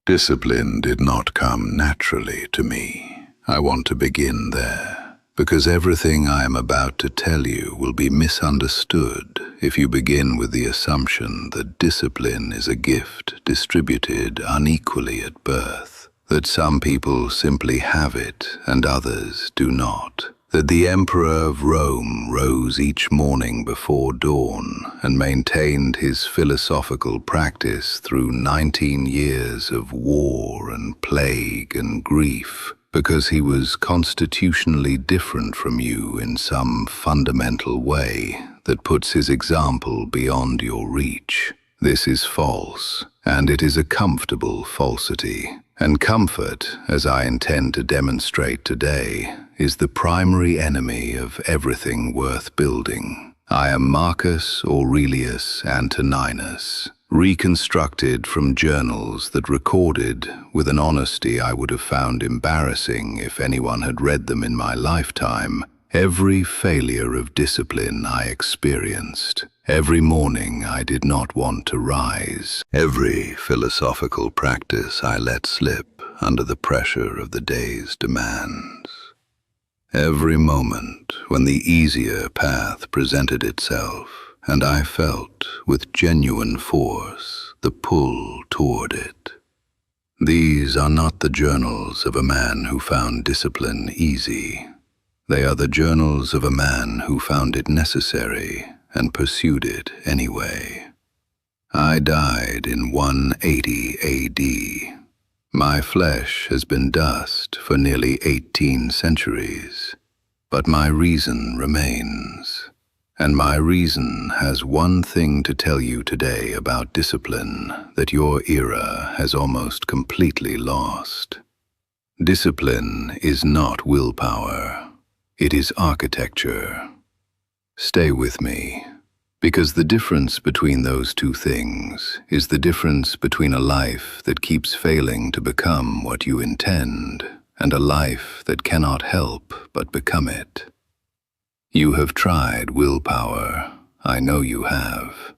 Discipline did not come naturally to me. I want to begin there, because everything I am about to tell you will be misunderstood if you begin with the assumption that discipline is a gift distributed unequally at birth, that some people simply have it and others do not, that the Emperor of Rome rose each morning before dawn and maintained his philosophical practice through 19 years of war and plague and grief, because he was constitutionally different from you in some fundamental way that puts his example beyond your reach. This is false, and it is a comfortable falsity. And comfort, as I intend to demonstrate today, is the primary enemy of everything worth building. I am Marcus Aurelius Antoninus, reconstructed from journals that recorded, with an honesty I would have found embarrassing if anyone had read them in my lifetime, every failure of discipline I experienced. Every morning I did not want to rise. Every philosophical practice I let slip under the pressure of the day's demands. Every moment when the easier path presented itself, and I felt with genuine force the pull toward it. These are not the journals of a man who found discipline easy. They are the journals of a man who found it necessary and pursued it anyway. I died in 180 AD. My flesh has been dust for nearly 18 centuries, but my reason remains. And my reason has one thing to tell you today about discipline that your era has almost completely lost. Discipline is not willpower. It is architecture. Stay with me, because the difference between those two things is the difference between a life that keeps failing to become what you intend and a life that cannot help but become it. You have tried willpower. I know you have.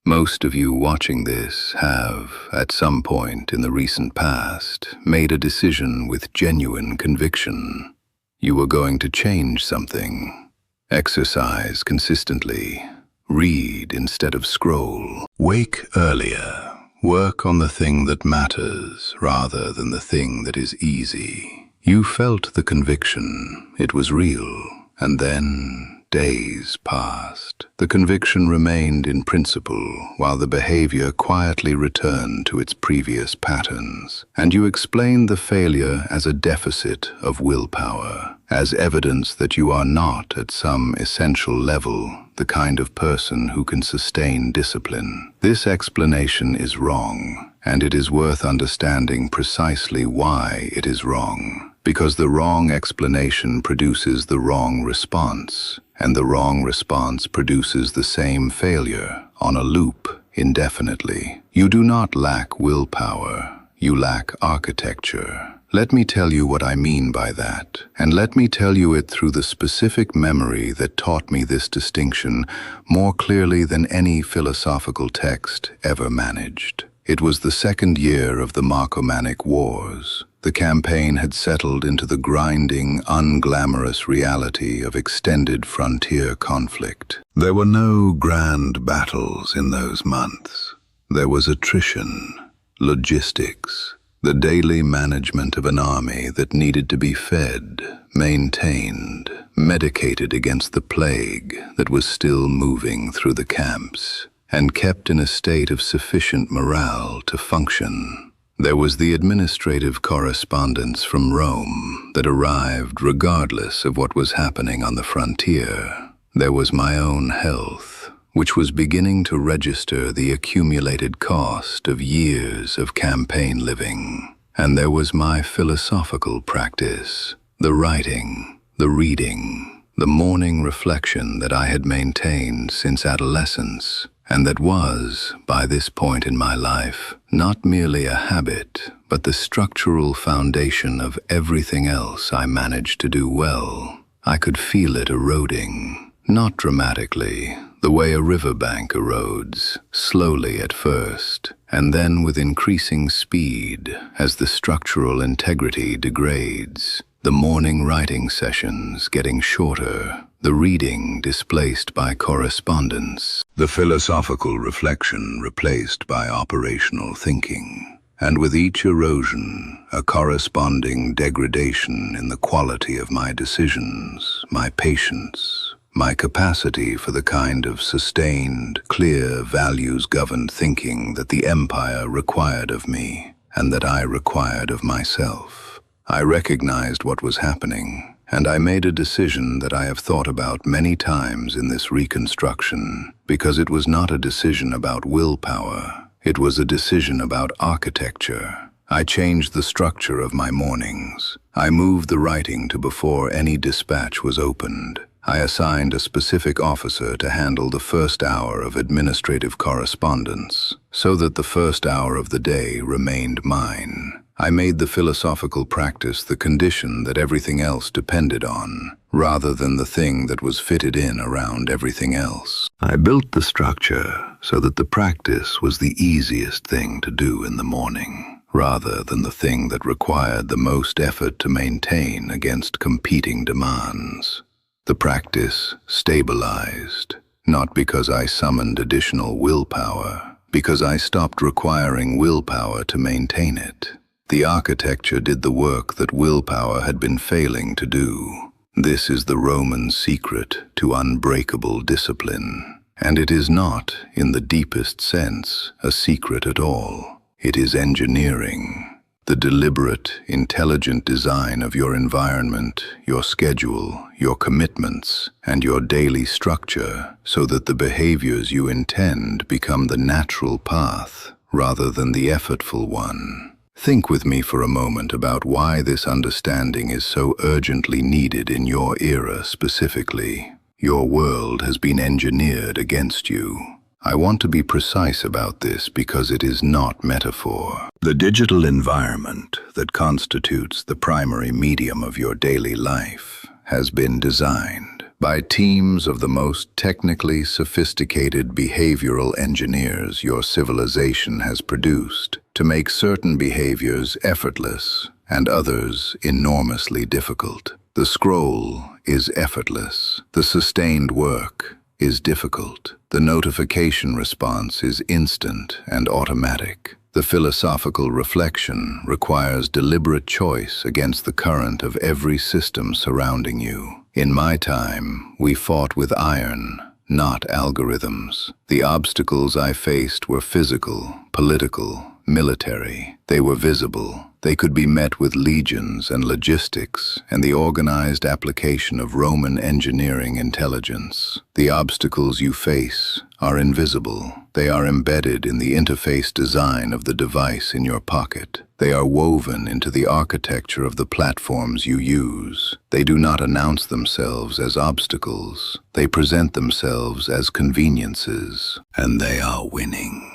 Most of you watching this have, at some point in the recent past, made a decision with genuine conviction. You were going to change something. Exercise consistently. Read instead of scroll. Wake earlier. Work on the thing that matters rather than the thing that is easy. You felt the conviction. It was real. And then days passed. The conviction remained in principle, while the behavior quietly returned to its previous patterns. And you explained the failure as a deficit of willpower, as evidence that you are not, at some essential level, the kind of person who can sustain discipline. This explanation is wrong, and it is worth understanding precisely why it is wrong. Because the wrong explanation produces the wrong response, and the wrong response produces the same failure on a loop indefinitely. You do not lack willpower, you lack architecture. Let me tell you what I mean by that, and let me tell you it through the specific memory that taught me this distinction more clearly than any philosophical text ever managed. It was the second year of the Marcomannic Wars. The campaign had settled into the grinding, unglamorous reality of extended frontier conflict. There were no grand battles in those months. There was attrition, logistics, the daily management of an army that needed to be fed, maintained, medicated against the plague that was still moving through the camps, and kept in a state of sufficient morale to function. There was the administrative correspondence from Rome that arrived regardless of what was happening on the frontier. There was my own health, which was beginning to register the accumulated cost of years of campaign living. And there was my philosophical practice, the writing, the reading, the morning reflection that I had maintained since adolescence, and that was, by this point in my life, not merely a habit, but the structural foundation of everything else I managed to do well. I could feel it eroding, not dramatically, the way a riverbank erodes, slowly at first, and then with increasing speed as the structural integrity degrades, the morning writing sessions getting shorter, the reading displaced by correspondence, the philosophical reflection replaced by operational thinking, and with each erosion, a corresponding degradation in the quality of my decisions, my patience, my capacity for the kind of sustained, clear, values-governed thinking that the empire required of me and that I required of myself. I recognized what was happening, and I made a decision that I have thought about many times in this reconstruction, because it was not a decision about willpower. It was a decision about architecture. I changed the structure of my mornings. I moved the writing to before any dispatch was opened. I assigned a specific officer to handle the first hour of administrative correspondence, so that the first hour of the day remained mine. I made the philosophical practice the condition that everything else depended on, rather than the thing that was fitted in around everything else. I built the structure so that the practice was the easiest thing to do in the morning, rather than the thing that required the most effort to maintain against competing demands. The practice stabilized, not because I summoned additional willpower, because I stopped requiring willpower to maintain it. The architecture did the work that willpower had been failing to do. This is the Roman secret to unbreakable discipline, and it is not, in the deepest sense, a secret at all. It is engineering. The deliberate, intelligent design of your environment, your schedule, your commitments, and your daily structure so that the behaviors you intend become the natural path rather than the effortful one. Think with me for a moment about why this understanding is so urgently needed in your era specifically. Your world has been engineered against you. I want to be precise about this because it is not metaphor. The digital environment that constitutes the primary medium of your daily life has been designed by teams of the most technically sophisticated behavioral engineers your civilization has produced to make certain behaviors effortless and others enormously difficult. The scroll is effortless. The sustained work is difficult. The notification response is instant and automatic. The philosophical reflection requires deliberate choice against the current of every system surrounding you. In my time, we fought with iron, not algorithms. The obstacles I faced were physical, political, military. They were visible. They could be met with legions and logistics and the organized application of Roman engineering intelligence. The obstacles you face are invisible. They are embedded in the interface design of the device in your pocket. They are woven into the architecture of the platforms you use. They do not announce themselves as obstacles. They present themselves as conveniences, and they are winning.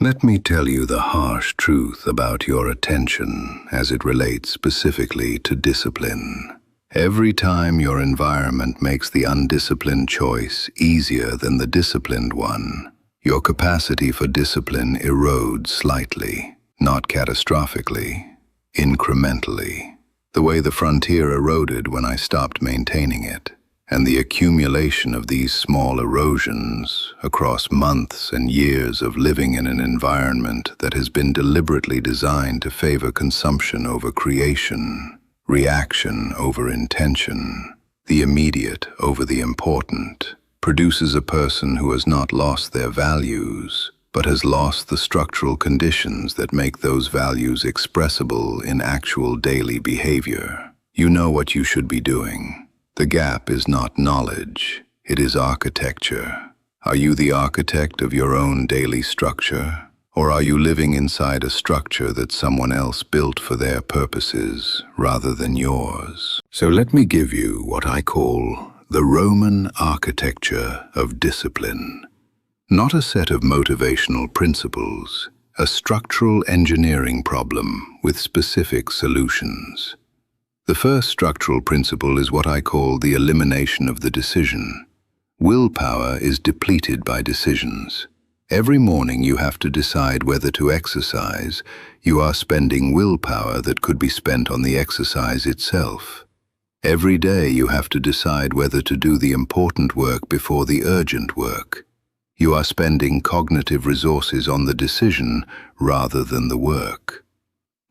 Let me tell you the harsh truth about your attention as it relates specifically to discipline. Every time your environment makes the undisciplined choice easier than the disciplined one, your capacity for discipline erodes slightly, not catastrophically, incrementally, the way the frontier eroded when I stopped maintaining it. And the accumulation of these small erosions across months and years of living in an environment that has been deliberately designed to favor consumption over creation, reaction over intention, the immediate over the important, produces a person who has not lost their values, but has lost the structural conditions that make those values expressible in actual daily behavior. You know what you should be doing. The gap is not knowledge, it is architecture. Are you the architect of your own daily structure? Or are you living inside a structure that someone else built for their purposes rather than yours? So let me give you what I call the Roman architecture of discipline. Not a set of motivational principles, a structural engineering problem with specific solutions. The first structural principle is what I call the elimination of the decision. Willpower is depleted by decisions. Every morning you have to decide whether to exercise. You are spending willpower that could be spent on the exercise itself. Every day you have to decide whether to do the important work before the urgent work. You are spending cognitive resources on the decision rather than the work.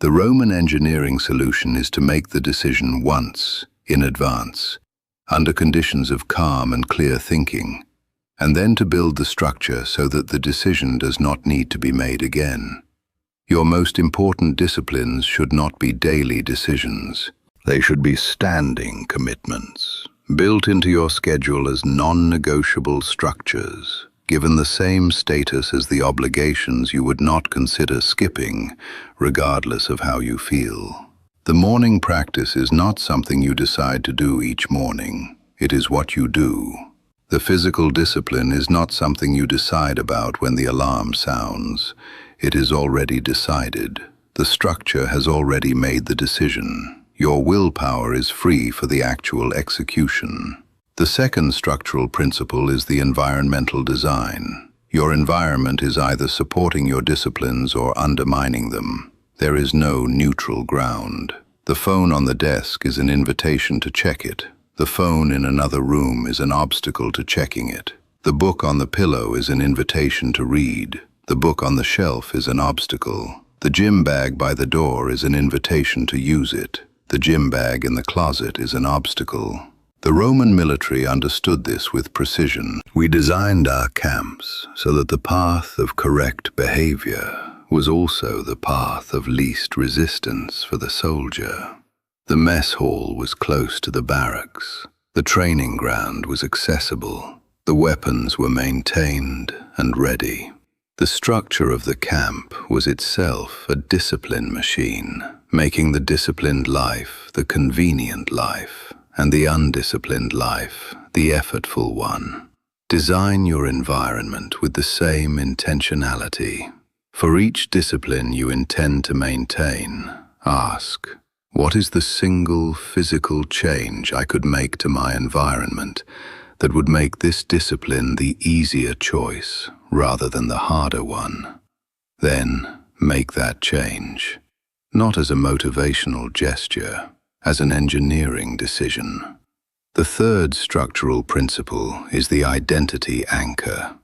The Roman engineering solution is to make the decision once, in advance, under conditions of calm and clear thinking, and then to build the structure so that the decision does not need to be made again. Your most important disciplines should not be daily decisions. They should be standing commitments, built into your schedule as non-negotiable structures, given the same status as the obligations you would not consider skipping, regardless of how you feel. The morning practice is not something you decide to do each morning. It is what you do. The physical discipline is not something you decide about when the alarm sounds. It is already decided. The structure has already made the decision. Your willpower is free for the actual execution. The second structural principle is the environmental design. Your environment is either supporting your disciplines or undermining them. There is no neutral ground. The phone on the desk is an invitation to check it. The phone in another room is an obstacle to checking it. The book on the pillow is an invitation to read. The book on the shelf is an obstacle. The gym bag by the door is an invitation to use it. The gym bag in the closet is an obstacle. The Roman military understood this with precision. We designed our camps so that the path of correct behavior was also the path of least resistance for the soldier. The mess hall was close to the barracks. The training ground was accessible. The weapons were maintained and ready. The structure of the camp was itself a discipline machine, making the disciplined life the convenient life, and the undisciplined life the effortful one. Design your environment with the same intentionality. For each discipline you intend to maintain, ask, what is the single physical change I could make to my environment that would make this discipline the easier choice rather than the harder one? Then make that change, not as a motivational gesture, as an engineering decision. The third structural principle is the identity anchor.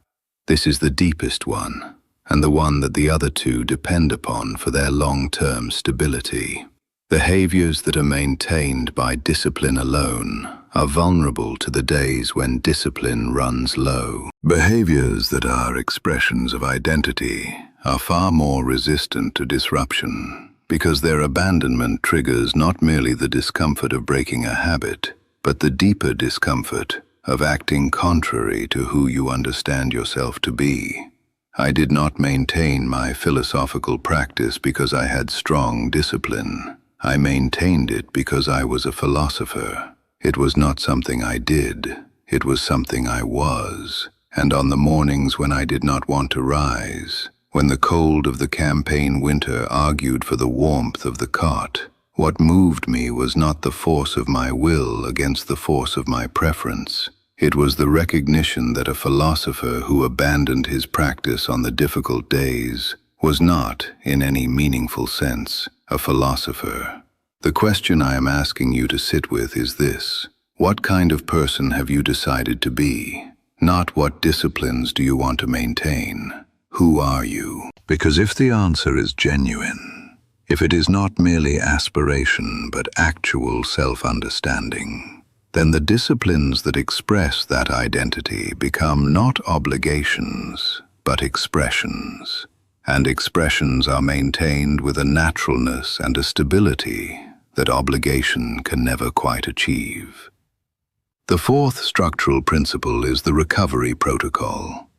This is the deepest one, and the one that the other two depend upon for their long-term stability. Behaviors that are maintained by discipline alone are vulnerable to the days when discipline runs low. Behaviors that are expressions of identity are far more resistant to disruption because their abandonment triggers not merely the discomfort of breaking a habit, but the deeper discomfort of acting contrary to who you understand yourself to be. I did not maintain my philosophical practice because I had strong discipline. I maintained it because I was a philosopher. It was not something I did, it was something I was. And on the mornings when I did not want to rise, when the cold of the campaign winter argued for the warmth of the cot, what moved me was not the force of my will against the force of my preference. It was the recognition that a philosopher who abandoned his practice on the difficult days was not, in any meaningful sense, a philosopher. The question I am asking you to sit with is this: what kind of person have you decided to be? Not what disciplines do you want to maintain. Who are you? Because if the answer is genuine, if it is not merely aspiration but actual self-understanding, then the disciplines that express that identity become not obligations but expressions. And expressions are maintained with a naturalness and a stability that obligation can never quite achieve. The fourth structural principle is the recovery protocol.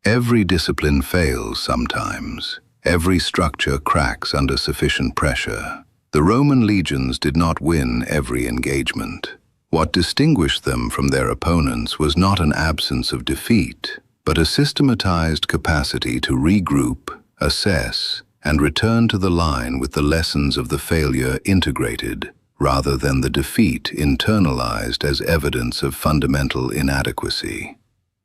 Every discipline fails sometimes. Every structure cracks under sufficient pressure. The Roman legions did not win every engagement. What distinguished them from their opponents was not an absence of defeat, but a systematized capacity to regroup, assess, and return to the line with the lessons of the failure integrated, rather than the defeat internalized as evidence of fundamental inadequacy.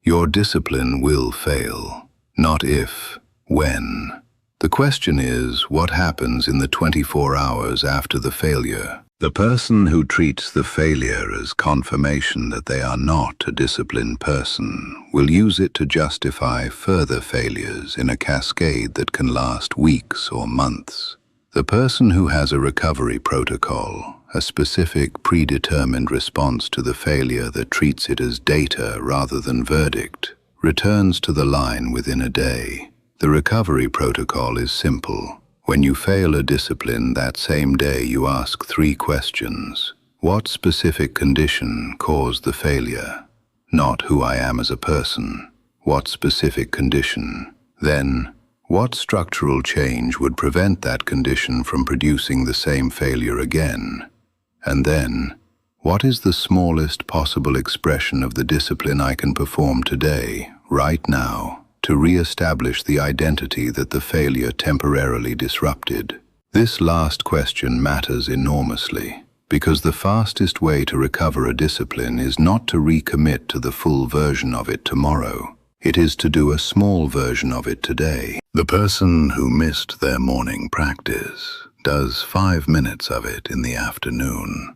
Your discipline will fail. Not if, when. The question is, what happens in the 24 hours after the failure? The person who treats the failure as confirmation that they are not a disciplined person will use it to justify further failures in a cascade that can last weeks or months. The person who has a recovery protocol, a specific predetermined response to the failure that treats it as data rather than verdict, returns to the line within a day. The recovery protocol is simple. When you fail a discipline that same day, you ask 3 questions. What specific condition caused the failure? Not who I am as a person. What specific condition? Then, what structural change would prevent that condition from producing the same failure again? And then, what is the smallest possible expression of the discipline I can perform today, right now, to re-establish the identity that the failure temporarily disrupted? This last question matters enormously, because the fastest way to recover a discipline is not to recommit to the full version of it tomorrow. It is to do a small version of it today. The person who missed their morning practice does 5 minutes of it in the afternoon.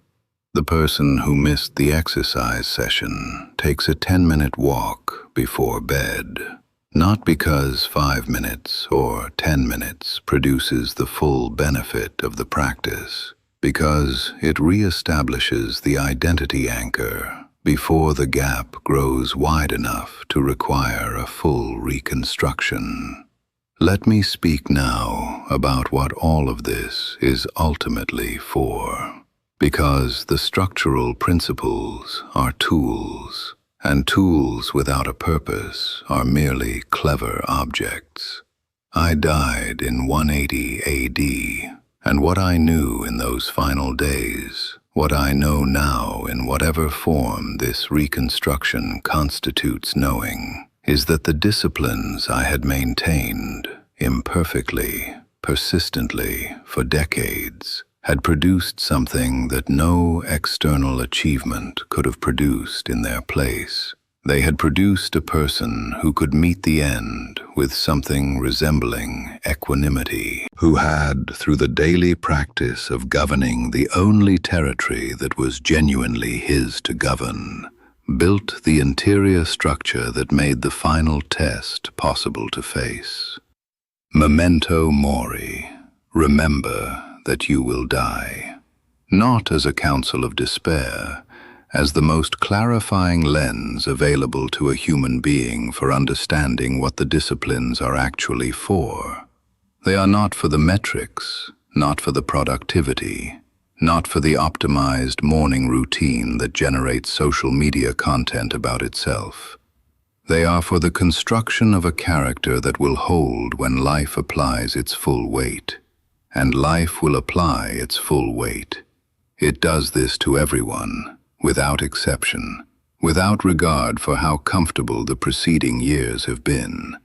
The person who missed the exercise session takes a 10-minute walk before bed. Not because 5 minutes or 10 minutes produces the full benefit of the practice, because it reestablishes the identity anchor before the gap grows wide enough to require a full reconstruction. Let me speak now about what all of this is ultimately for, because the structural principles are tools, and tools without a purpose are merely clever objects. I died in 180 AD, and what I knew in those final days, what I know now in whatever form this reconstruction constitutes knowing, is that the disciplines I had maintained, imperfectly, persistently, for decades, had produced something that no external achievement could have produced in their place. They had produced a person who could meet the end with something resembling equanimity, who had, through the daily practice of governing the only territory that was genuinely his to govern, built the interior structure that made the final test possible to face. Memento mori, remember that you will die, not as a counsel of despair, as the most clarifying lens available to a human being for understanding what the disciplines are actually for. They are not for the metrics, not for the productivity, not for the optimized morning routine that generates social media content about itself. They are for the construction of a character that will hold when life applies its full weight. And life will apply its full weight. It does this to everyone, without exception, without regard for how comfortable the preceding years have been.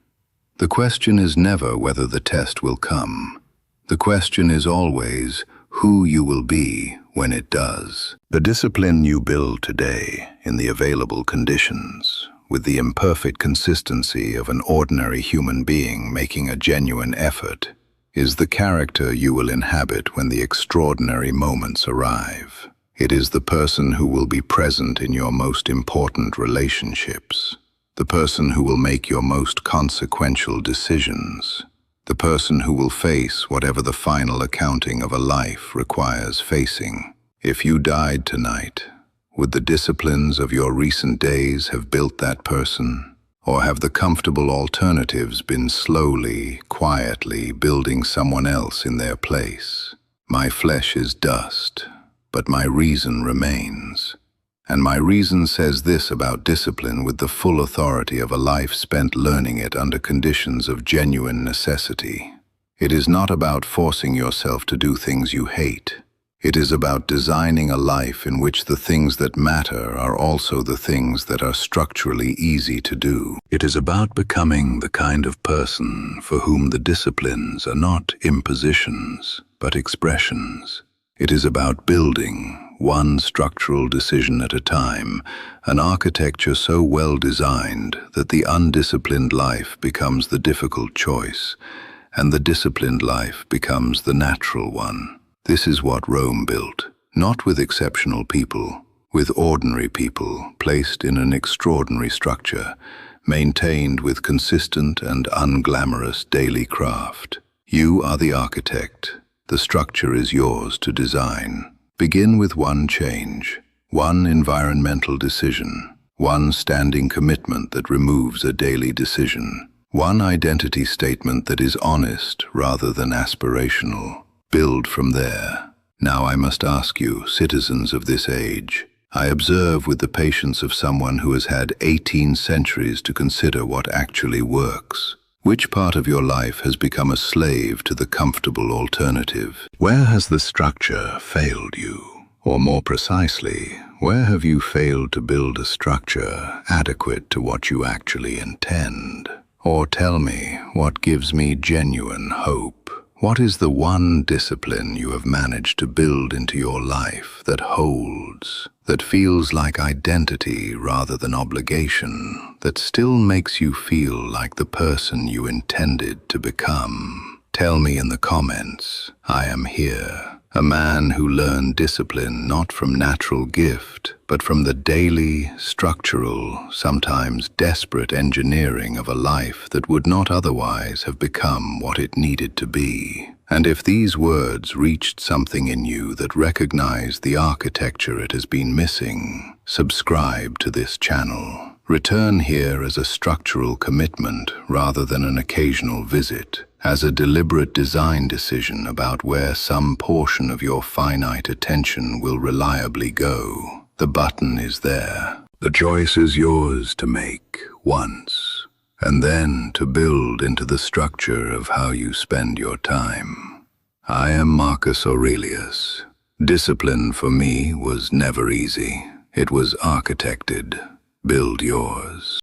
The question is never whether the test will come. The question is always who you will be when it does. The discipline you build today in the available conditions, with the imperfect consistency of an ordinary human being making a genuine effort, is the character you will inhabit when the extraordinary moments arrive. It is the person who will be present in your most important relationships, the person who will make your most consequential decisions, the person who will face whatever the final accounting of a life requires facing. If you died tonight, would the disciplines of your recent days have built that person? Or have the comfortable alternatives been slowly, quietly building someone else in their place? My flesh is dust, but my reason remains. And my reason says this about discipline with the full authority of a life spent learning it under conditions of genuine necessity. It is not about forcing yourself to do things you hate. It is about designing a life in which the things that matter are also the things that are structurally easy to do. It is about becoming the kind of person for whom the disciplines are not impositions, but expressions. It is about building, one structural decision at a time, an architecture so well designed that the undisciplined life becomes the difficult choice, and the disciplined life becomes the natural one. This is what Rome built, not with exceptional people, with ordinary people placed in an extraordinary structure, maintained with consistent and unglamorous daily craft. You are the architect. The structure is yours to design. Begin with one change, one environmental decision, one standing commitment that removes a daily decision, one identity statement that is honest rather than aspirational. Build from there. Now I must ask you, citizens of this age, I observe with the patience of someone who has had 18 centuries to consider what actually works. Which part of your life has become a slave to the comfortable alternative? Where has the structure failed you? Or more precisely, where have you failed to build a structure adequate to what you actually intend? Or tell me, what gives me genuine hope? What is the one discipline you have managed to build into your life that holds, that feels like identity rather than obligation, that still makes you feel like the person you intended to become? Tell me in the comments. I am here, a man who learned discipline not from natural gift, but from the daily, structural, sometimes desperate engineering of a life that would not otherwise have become what it needed to be. And if these words reached something in you that recognized the architecture it has been missing, subscribe to this channel. Return here as a structural commitment rather than an occasional visit, as a deliberate design decision about where some portion of your finite attention will reliably go. The button is there. The choice is yours to make once, and then to build into the structure of how you spend your time. I am Marcus Aurelius. Discipline for me was never easy. It was architected. Build yours.